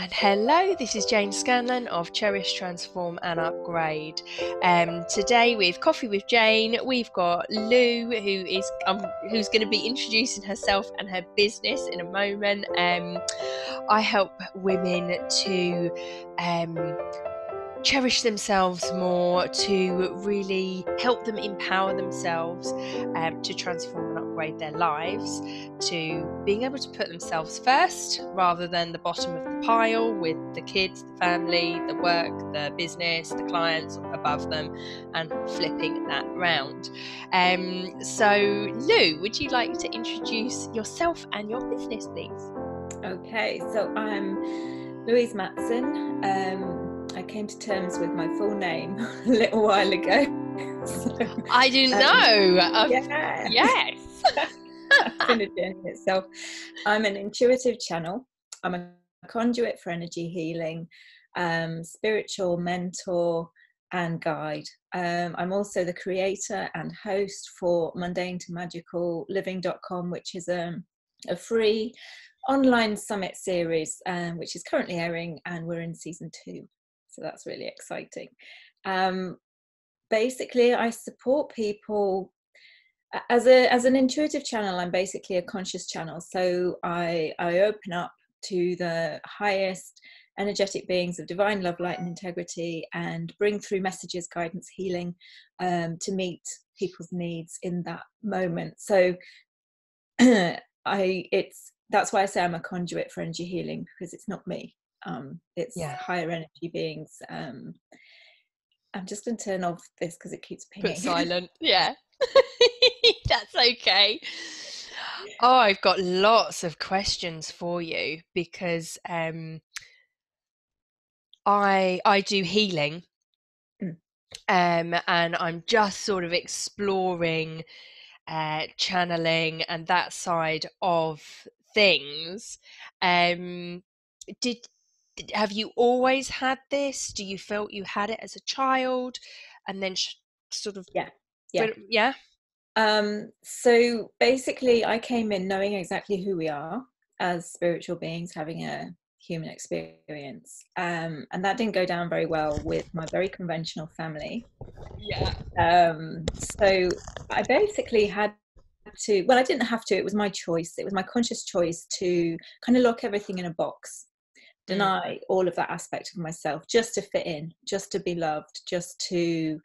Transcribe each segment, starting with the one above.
And hello, this is Jane Scanlan of Cherish, Transform and Upgrade. Today with Coffee with Jane, we've got Lou, who's going to be introducing herself and her business in a moment. I help women to cherish themselves more, to really help them empower themselves, to transform and upgrade their lives, to being able to put themselves first rather than the bottom of the pile with the kids, the family, the work, the business, the clients above them, and flipping that round. So Lou, would you like to introduce yourself and your business, please? Okay, so I'm Louise Matson. I came to terms with my full name a little while ago. So, I didn't know. Yeah. Yes. It's been a journey itself. I'm an intuitive channel. I'm a conduit for energy healing, spiritual mentor and guide. I'm also the creator and host for Mundane to Magical Living.com, which is a free online summit series, which is currently airing, and we're in season 2. So that's really exciting. Basically, I support people as an intuitive channel. I'm basically a conscious channel. So I open up to the highest energetic beings of divine love, light and integrity, and bring through messages, guidance, healing to meet people's needs in that moment. So that's why I say I'm a conduit for energy healing, because it's not me. It's higher energy beings. I'm just going to turn off this because it keeps pinging. Put silent. Yeah. That's okay. Oh, I've got lots of questions for you because I do healing, and I'm just sort of exploring channeling and that side of things. Have you always had this? Do you feel you had it as a child, and then sort of yeah? So basically, I came in knowing exactly who we are as spiritual beings having a human experience, and that didn't go down very well with my very conventional family. So I basically had to, well, I didn't have to, it was my choice, it was my conscious choice to kind of lock everything in a box, deny all of that aspect of myself, just to fit in, just to be loved, just to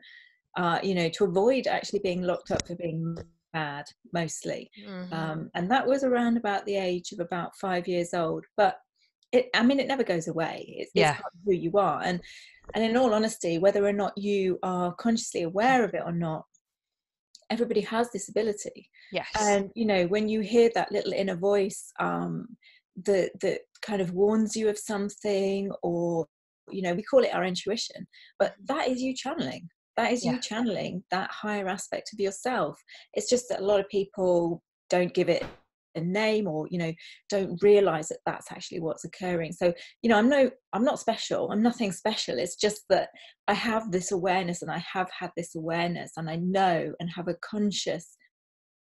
to avoid actually being locked up for being mad, mostly. And that was around about the age of about 5 years old. But it never goes away. It's part of who you are. And in all honesty, whether or not you are consciously aware of it or not, everybody has this ability. Yes. And when you hear that little inner voice that kind of warns you of something, or we call it our intuition, but that is you channeling. That is you channeling that higher aspect of yourself. It's just that a lot of people don't give it a name, or don't realize that that's actually what's occurring. So I'm not special. I'm nothing special. It's just that I have this awareness, and I have had this awareness, and I know and have a conscious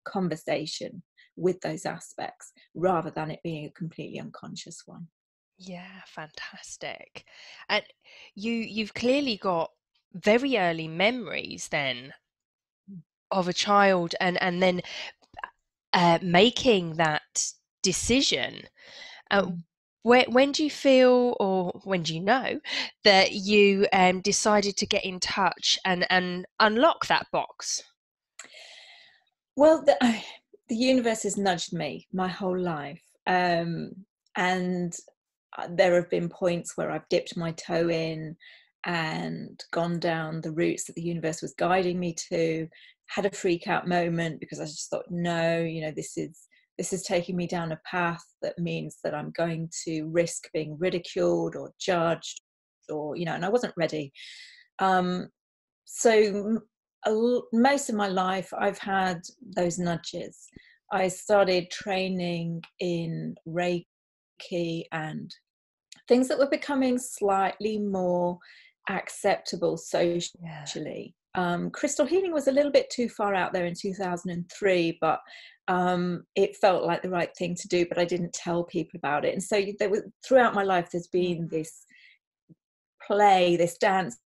conversation with those aspects, rather than it being a completely unconscious one. Yeah, fantastic. And you've clearly got very early memories then of a child, and then making that decision. When do you feel, or when do you know that you decided to get in touch and unlock that box? Well, the universe has nudged me my whole life, and there have been points where I've dipped my toe in and gone down the routes that the universe was guiding me to, had a freak out moment because I just thought, no, this is taking me down a path that means that I'm going to risk being ridiculed or judged, or and I wasn't ready. So most of my life I've had those nudges. I started training in Reiki and things that were becoming slightly more acceptable socially. Crystal healing was a little bit too far out there in 2003, but it felt like the right thing to do, but I didn't tell people about it. And so there was, throughout my life, there's been this play, this dance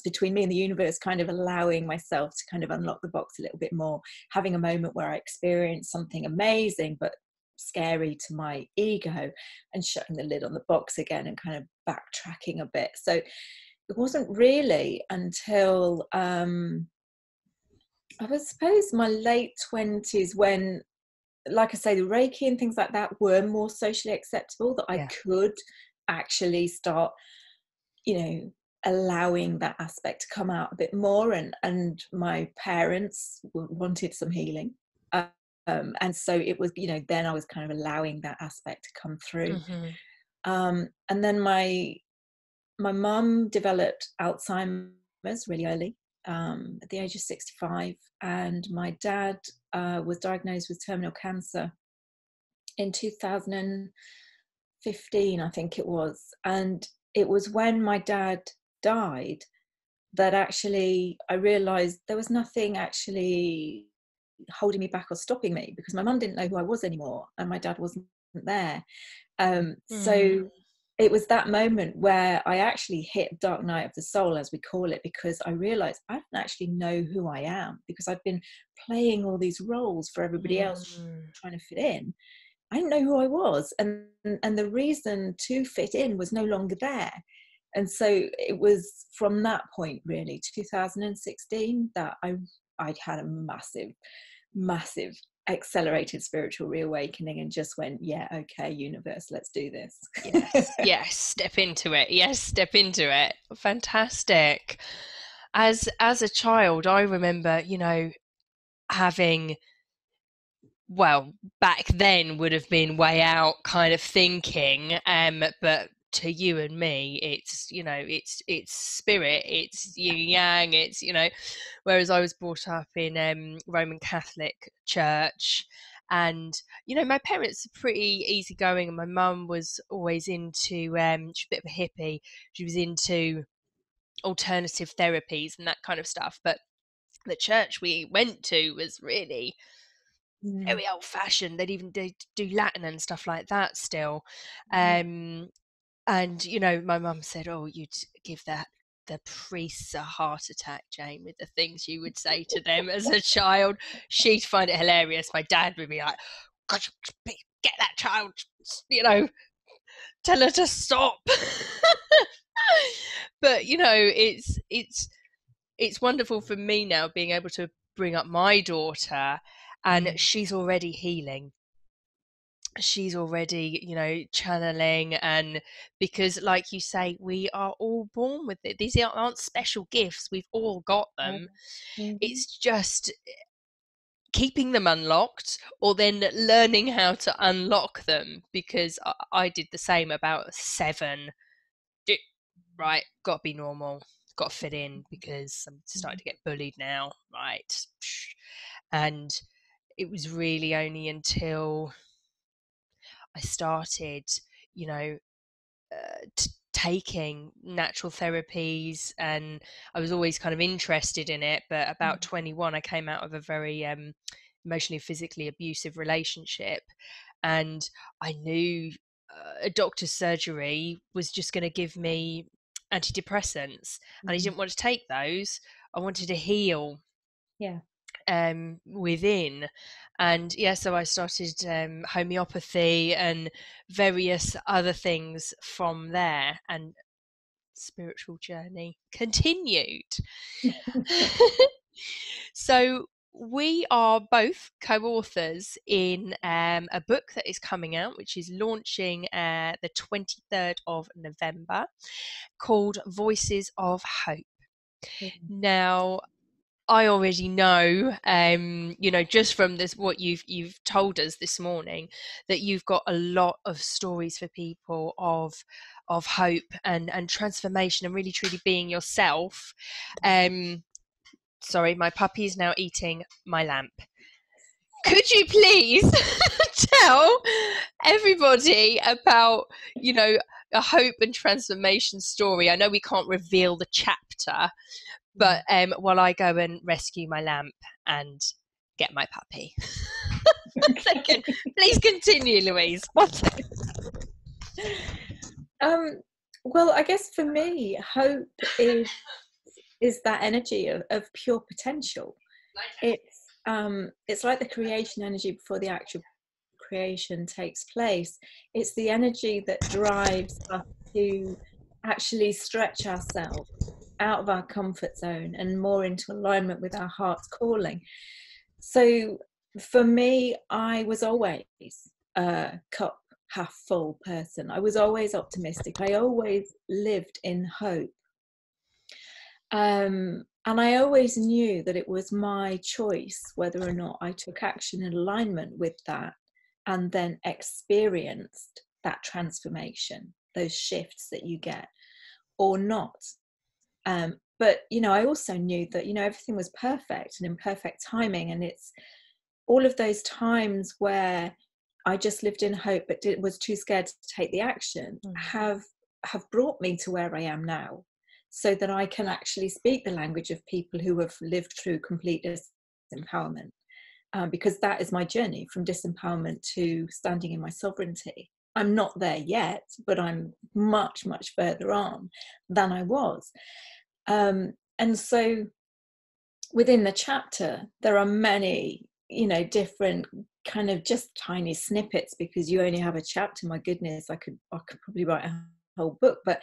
between me and the universe, kind of allowing myself to kind of unlock the box a little bit more, having a moment where I experienced something amazing but scary to my ego, and shutting the lid on the box again and kind of backtracking a bit. So it wasn't really until I suppose my late 20s, when, like I say, the Reiki and things like that were more socially acceptable, that I could actually start, you know, allowing that aspect to come out a bit more. And my parents wanted some healing. And so it was, you know, then I was kind of allowing that aspect to come through. And then my mum developed Alzheimer's really early, at the age of 65. And my dad was diagnosed with terminal cancer in 2015, I think it was. And it was when my dad died that actually I realized there was nothing actually holding me back or stopping me, because my mum didn't know who I was anymore and my dad wasn't there. So it was that moment where I actually hit dark night of the soul, as we call it, because I realized I don't actually know who I am, because I've been playing all these roles for everybody else, trying to fit in. I didn't know who I was, and the reason to fit in was no longer there. And so it was from that point, really, 2016, that I'd had a massive accelerated spiritual reawakening, and just went, yeah, okay, universe, let's do this. Yes, step into it. Fantastic. As a child, I remember, you know, having, well, back then would have been way out kind of thinking, but to you and me, it's, you know, it's spirit, it's yin yang, it's, you know, whereas I was brought up in Roman Catholic church, and, you know, my parents are pretty easygoing, and my mum was always into, she's a bit of a hippie, she was into alternative therapies and that kind of stuff, but the church we went to was really very old fashioned. They'd even do Latin and stuff like that still. And, you know, my mum said, oh, you'd give the priests a heart attack, Jane, with the things you would say to them as a child. She'd find it hilarious. My dad would be like, God, get that child, you know, tell her to stop. But, you know, it's wonderful for me now being able to bring up my daughter, and she's already healing. She's already, you know, channeling, and because, like you say, we are all born with it. These aren't special gifts. We've all got them. It's just keeping them unlocked, or then learning how to unlock them, because I did the same about 7. Right, got to be normal, got to fit in, because I'm starting to get bullied now, right? And it was really only until I started, you know, taking natural therapies, and I was always kind of interested in it, but about 21 I came out of a very emotionally, physically abusive relationship, and I knew a doctor's surgery was just going to give me antidepressants, and I didn't want to take those. I wanted to heal within. And so I started homeopathy and various other things from there, and spiritual journey continued. So we are both co-authors in a book that is coming out, which is launching the 23rd of November, called Voices of Hope. Now, I already know, you know, just from this, what you've told us this morning, that you've got a lot of stories for people of hope and transformation, and really truly being yourself. Sorry, my puppy is now eating my lamp. Could you please tell everybody about, you know, a hope and transformation story? I know we can't reveal the chapter, but while I go and rescue my lamp and get my puppy. Please continue, Louise. Well, I guess for me, hope is that energy of pure potential. It's like the creation energy before the actual creation takes place. It's the energy that drives us to actually stretch ourselves out of our comfort zone and more into alignment with our heart's calling. So for me, I was always a cup half full person. I was always optimistic. I always lived in hope. And I always knew that it was my choice whether or not I took action in alignment with that and then experienced that transformation, those shifts that you get, or not. But, I also knew that, everything was perfect and in perfect timing. And it's all of those times where I just lived in hope but was too scared to take the action have brought me to where I am now, so that I can actually speak the language of people who have lived through complete disempowerment, because that is my journey from disempowerment to standing in my sovereignty. I'm not there yet, but I'm much, much further on than I was. And so within the chapter, there are many, different kind of just tiny snippets, because you only have a chapter. My goodness, I could probably write a whole book, but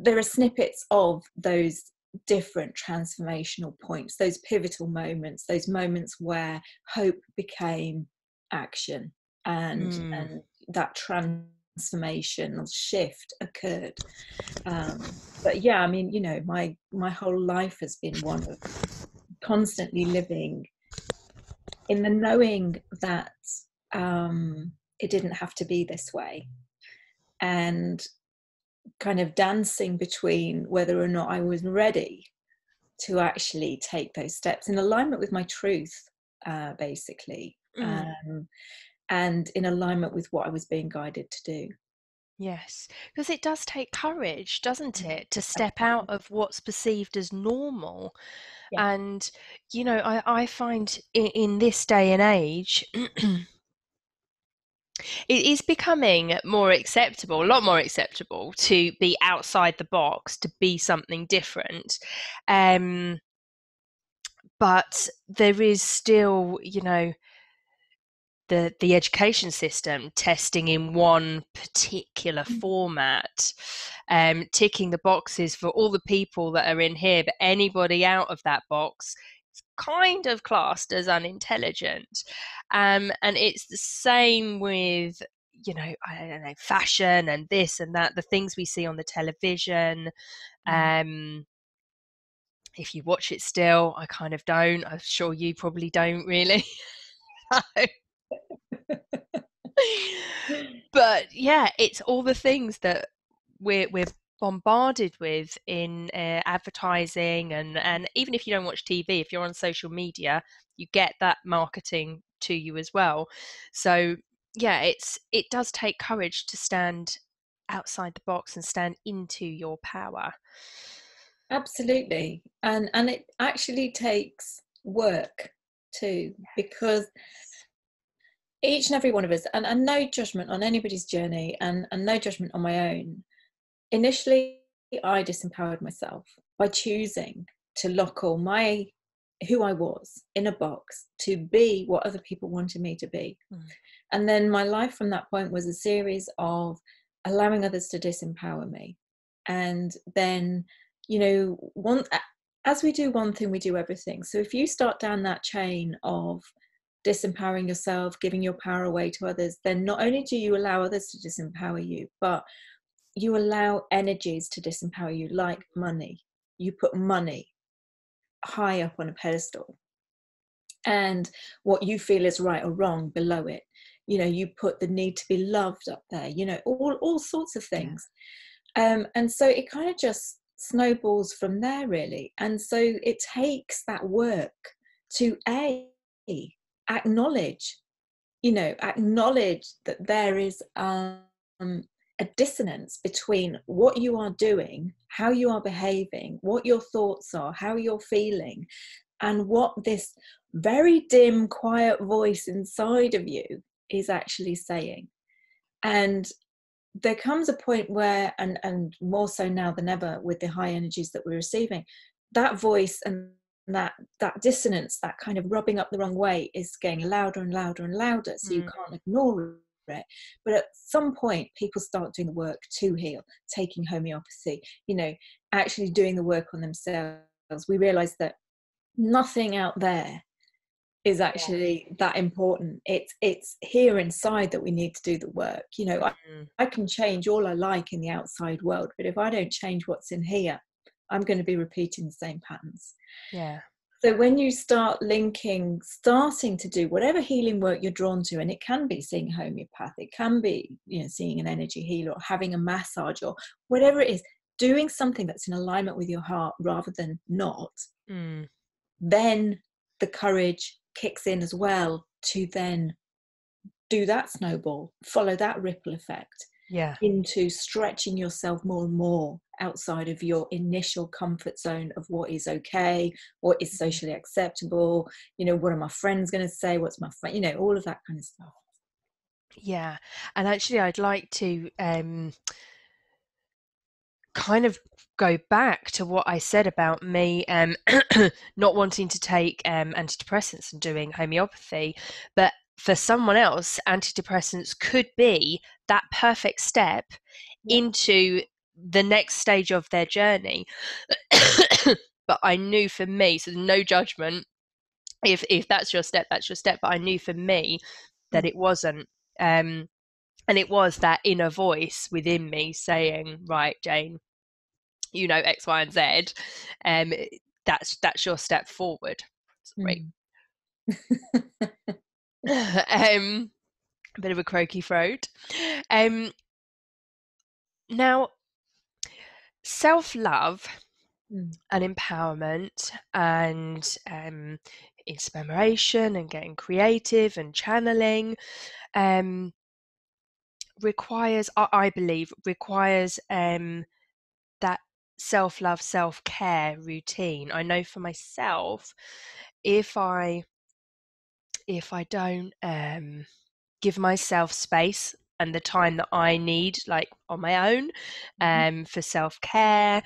there are snippets of those different transformational points, those pivotal moments, those moments where hope became action, and that transformational shift occurred. But yeah, I mean, my whole life has been one of constantly living in the knowing that it didn't have to be this way, and kind of dancing between whether or not I was ready to actually take those steps in alignment with my truth, basically, and in alignment with what I was being guided to do. Yes, because it does take courage, doesn't it, to step out of what's perceived as normal. Yeah. And, I find in this day and age, it is becoming more acceptable, a lot more acceptable, to be outside the box, to be something different. But there is still, the education system testing in one particular format, ticking the boxes for all the people that are in here, but anybody out of that box is kind of classed as unintelligent. And it's the same with, I don't know, fashion and this and that, the things we see on the television. If you watch it still, I kind of don't. I'm sure you probably don't really. But yeah, it's all the things that we're bombarded with in advertising, and even if you don't watch TV, if you're on social media, you get that marketing to you as well. So yeah, it does take courage to stand outside the box and stand into your power. Absolutely. And it actually takes work too, because each and every one of us, and no judgment on anybody's journey, and no judgment on my own. Initially, I disempowered myself by choosing to lock all who I was in a box to be what other people wanted me to be. And then my life from that point was a series of allowing others to disempower me. And then, as we do one thing, we do everything. So if you start down that chain of disempowering yourself, giving your power away to others, then not only do you allow others to disempower you, but you allow energies to disempower you, like money. You put money high up on a pedestal, and what you feel is right or wrong below it. You put the need to be loved up there, all sorts of things. And so it kind of just snowballs from there, really. And so it takes that work to acknowledge that there is a dissonance between what you are doing, how you are behaving, what your thoughts are, how you're feeling, and what this very dim, quiet voice inside of you is actually saying. And there comes a point where, and more so now than ever with the high energies that we're receiving, that voice and that dissonance, that kind of rubbing up the wrong way, is getting louder and louder and louder, so you can't ignore it. But at some point people start doing the work to heal, taking homeopathy, actually doing the work on themselves. We realize that nothing out there is actually that important. It's here inside that we need to do the work. I can change all I like in the outside world, but if I don't change what's in here, I'm going to be repeating the same patterns. Yeah. So when you start starting to do whatever healing work you're drawn to, and it can be seeing homeopath, it can be, seeing an energy healer, or having a massage, or whatever it is, doing something that's in alignment with your heart rather than not, then the courage kicks in as well to then do that snowball, follow that ripple effect into stretching yourself more and more outside of your initial comfort zone of what is okay, what is socially acceptable, what are my friends going to say, what's my friend, all of that kind of stuff. Yeah. And actually I'd like to kind of go back to what I said about me not wanting to take antidepressants and doing homeopathy, but for someone else antidepressants could be that perfect step into the next stage of their journey. But I knew for me, so no judgment, if that's your step, that's your step, but I knew for me that it wasn't, and it was that inner voice within me saying, right, Jane, X, Y, and Z, that's your step forward. Sorry. Bit of a croaky throat. Now, self-love and empowerment and inspiration and getting creative and channeling requires, I believe, that self-love, self-care routine. I know for myself, if I don't give myself space and the time that I need, like on my own, for self-care,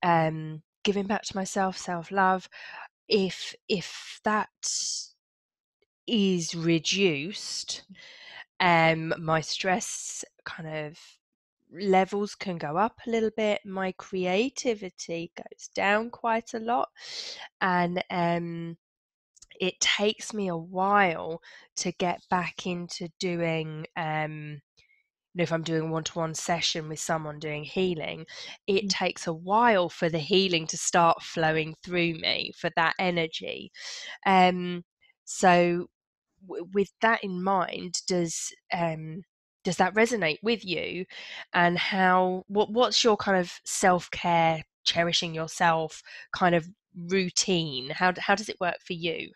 giving back to myself, self-love, if that is reduced, my stress kind of levels can go up a little bit, my creativity goes down quite a lot, and it takes me a while to get back into doing if I'm doing a one-to-one session with someone doing healing, it takes a while for the healing to start flowing through me, for that energy. So with that in mind, does that resonate with you? And what's your kind of self-care, cherishing yourself kind of routine? How does it work for you?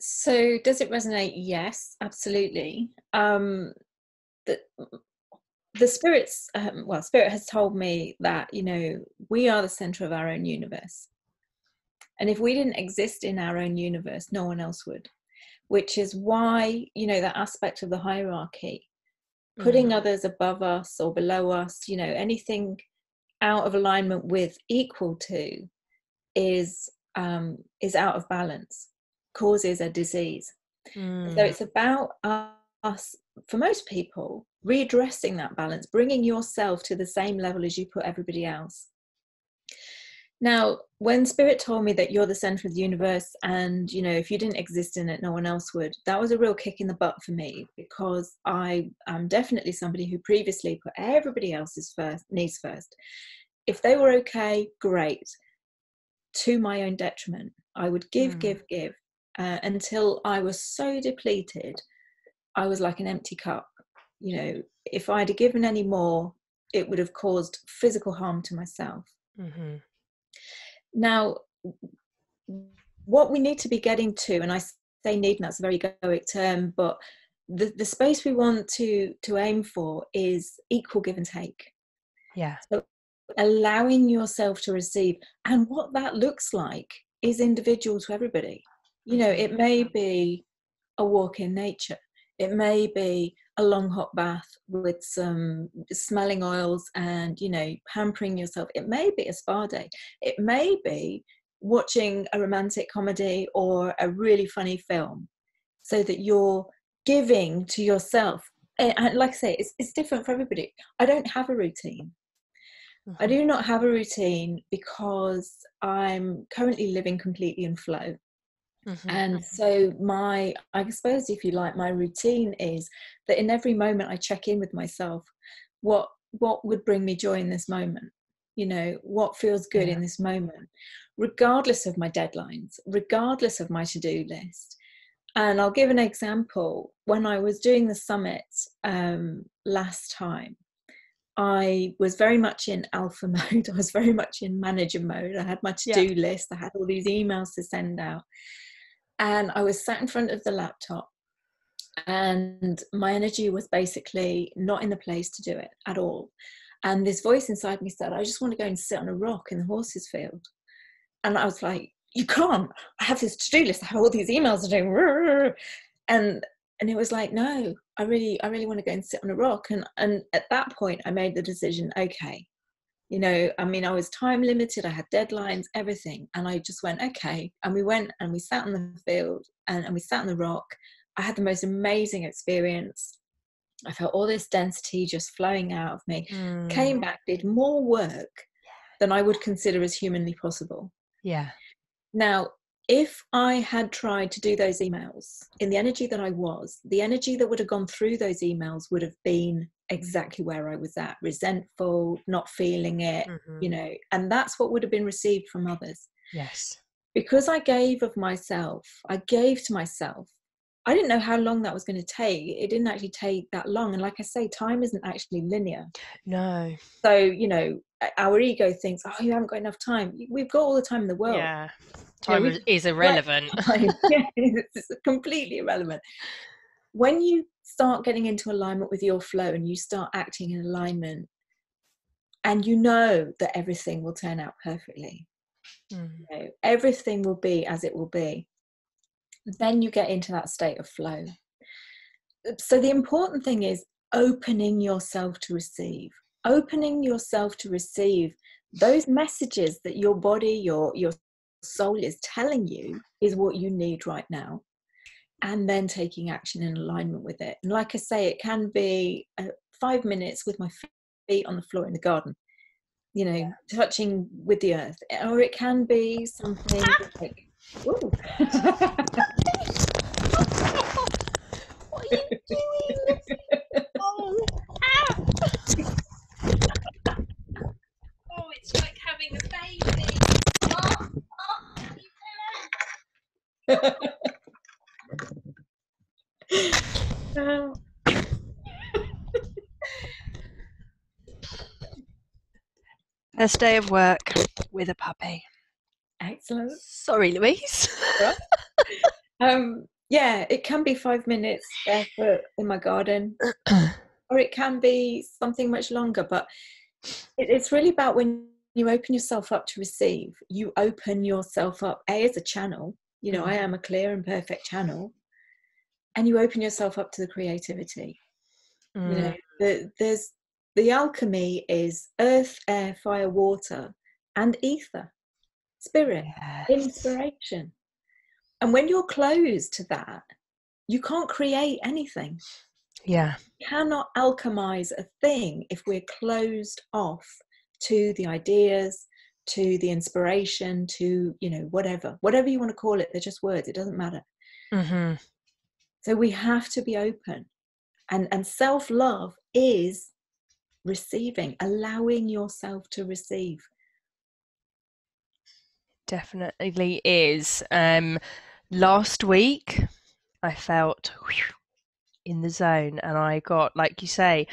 So does it resonate? Yes, absolutely. The spirits, Spirit has told me that, we are the center of our own universe. And if we didn't exist in our own universe, no one else would, which is why, that aspect of the hierarchy, putting others above us or below us, anything out of alignment with, equal to, is out of balance, causes a disease. So it's about us, for most people, readdressing that balance, bringing yourself to the same level as you put everybody else. Now, when Spirit told me that you're the center of the universe and, if you didn't exist in it, no one else would, that was a real kick in the butt for me, because I am definitely somebody who previously put everybody else's needs first. If they were okay, great. To my own detriment. I would give until I was so depleted, I was like an empty cup. If I'd have given any more, it would have caused physical harm to myself. Now, what we need to be getting to, and I say need, and that's a very egoic term, but the space we want to aim for is equal give and take. Yeah. So allowing yourself to receive, and what that looks like is individual to everybody. You know, it may be a walk in nature. It may be a long hot bath with some smelling oils and, you know, pampering yourself. It may be a spa day. It may be watching a romantic comedy or a really funny film, so that you're giving to yourself. And like I say, it's different for everybody. I don't have a routine. I do not have a routine because I'm currently living completely in flow. And so I suppose, if you like, my routine is that in every moment I check in with myself. What would bring me joy in this moment? You know, what feels good in this moment, regardless of my deadlines, regardless of my to-do list. And I'll give an example. When I was doing the summit last time, I was very much in alpha mode. I was very much in manager mode. I had my to-do list. I had all these emails to send out. And I was sat in front of the laptop, and my energy was basically not in the place to do it at all. And this voice inside me said, I just want to go and sit on a rock in the horses field. And I was like, you can't. I have this to-do list. I have all these emails to do. And it was like, no, I really want to go and sit on a rock. And at that point, I made the decision, okay, you know, I mean, I was time limited. I had deadlines, everything. And I just went, okay. And we went and we sat on the field and we sat on the rock. I had the most amazing experience. I felt all this density just flowing out of me. Came back, did more work than I would consider as humanly possible. Yeah. Now, if I had tried to do those emails in the energy that I was, the energy that would have gone through those emails would have been exactly where I was at, resentful, not feeling it, you know, and that's what would have been received from others. Yes. Because I gave of myself, I gave to myself. I didn't know how long that was going to take. It didn't actually take that long. And like I say, time isn't actually linear. No. So, you know, our ego thinks, oh, you haven't got enough time. We've got all the time in the world. Yeah. Time is irrelevant. Yeah, it's completely irrelevant. When you start getting into alignment with your flow and you start acting in alignment, and you know that everything will turn out perfectly, you know, everything will be as it will be, then you get into that state of flow. So the important thing is opening yourself to receive, opening yourself to receive those messages that your body, your soul is telling you is what you need right now, and then taking action in alignment with it. And like I say, it can be 5 minutes with my feet on the floor in the garden, you know, touching with the earth, or it can be something like, ooh. What are you doing? Oh, oh, it's like having a baby. Oh. First day of work with a puppy. Excellent. Sorry, Louise. Yeah, it can be 5 minutes barefoot in my garden, or it can be something much longer. But it's really about when you open yourself up to receive, you open yourself up, as a channel. You know, I am a clear and perfect channel. And you open yourself up to the creativity. You know, there's the alchemy is earth, air, fire, water, and ether, spirit, inspiration. And when you're closed to that, you can't create anything. Yeah. You cannot alchemize a thing if we're closed off to the ideas, to the inspiration, to, you know, whatever you want to call it. They're just words. It doesn't matter. So we have to be open. And self-love is receiving, allowing yourself to receive. Definitely is. Last week I felt in the zone, and I got, like you say,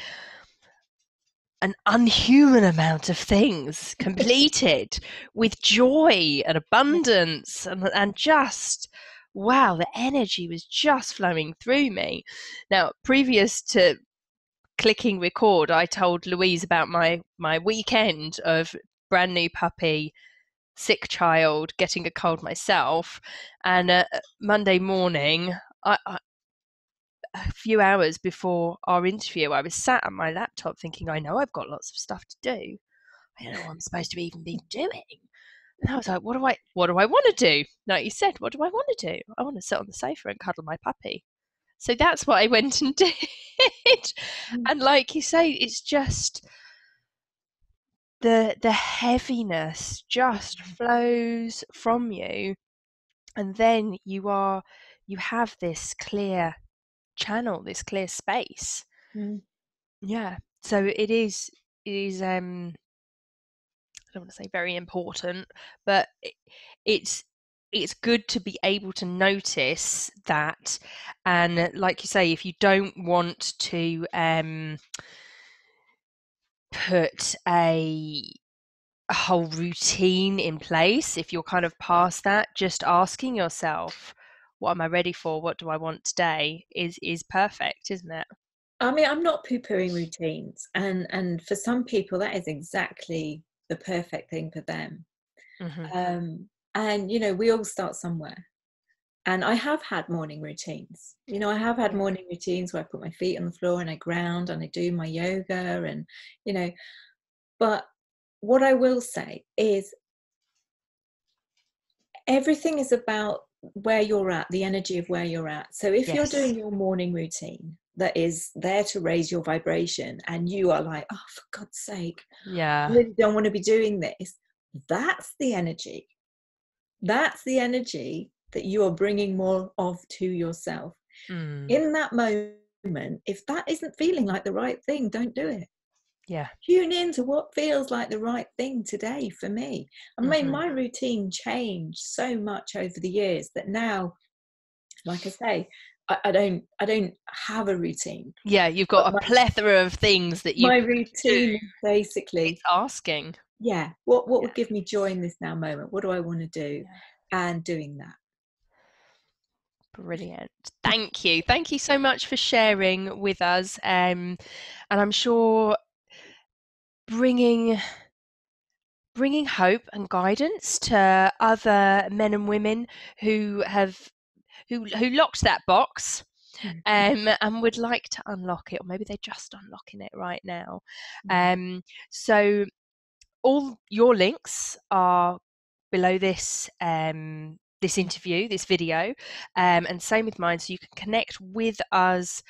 an unhuman amount of things completed with joy and abundance, and just wow, the energy was just flowing through me. Now, previous to clicking record, I told Louise about my weekend of brand new puppy, sick child, getting a cold myself, and Monday morning, a few hours before our interview, I was sat at my laptop thinking, I know I've got lots of stuff to do. I don't know what I'm supposed to even be doing. And I was like, what do I want to do? Like you said, what do I want to do? I want to sit on the sofa and cuddle my puppy. So that's what I went and did. And like you say, it's just the heaviness just flows from you, and then you have this clear channel, this clear space. Yeah. So it is I don't want to say very important, but it's good to be able to notice that. And like you say, if you don't want to put a whole routine in place, if you're kind of past that, just asking yourself, what am I ready for, what do I want today, is perfect, isn't it? I mean, I'm not poo-pooing routines, and for some people that is exactly the perfect thing for them. And we all start somewhere, and I have had morning routines. I have had morning routines where I put my feet on the floor and I ground and I do my yoga, and but what I will say is everything is about where you're at, the energy of where you're at. So if you're doing your morning routine that is there to raise your vibration, and you are like, oh, for God's sake, I really don't want to be doing this, that's the energy. That's the energy that you are bringing more of to yourself. In that moment, if that isn't feeling like the right thing, don't do it. Tune in to what feels like the right thing today for me. I mean, my routine changed so much over the years that now, like I say, I don't have a routine. You've got a plethora of things that you my routine is basically it's asking what would give me joy in this now moment, what do I want to do, and doing that. Brilliant. Thank you so much for sharing with us, and I'm sure bringing hope and guidance to other men and women who locked that box and would like to unlock it, or maybe they're just unlocking it right now. So all your links are below this this interview, this video, and same with mine, so you can connect with us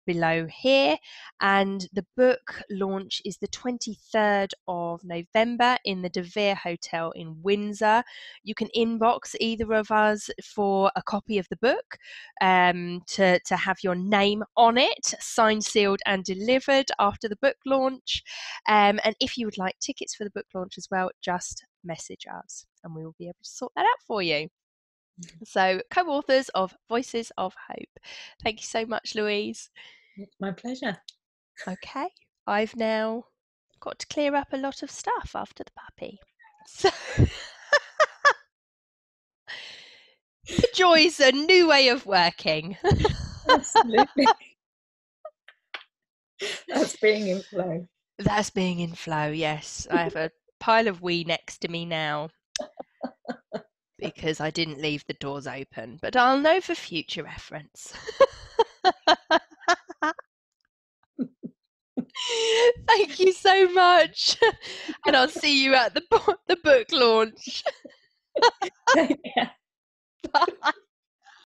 below here. And the book launch is the 23rd of November in the De Vere Hotel in Windsor. You can inbox either of us for a copy of the book, to have your name on it, signed, sealed and delivered after the book launch. And if you would like tickets for the book launch as well, just message us and we will be able to sort that out for you. So, co-authors of Voices of Hope. Thank you so much, Louise. It's my pleasure. Okay, I've now got to clear up a lot of stuff after the puppy. So the joy's a new way of working. Absolutely. That's being in flow. That's being in flow, yes. I have a pile of wee next to me now because I didn't leave the doors open, but I'll know for future reference. Thank you so much, and I'll see you at the book launch. Take care.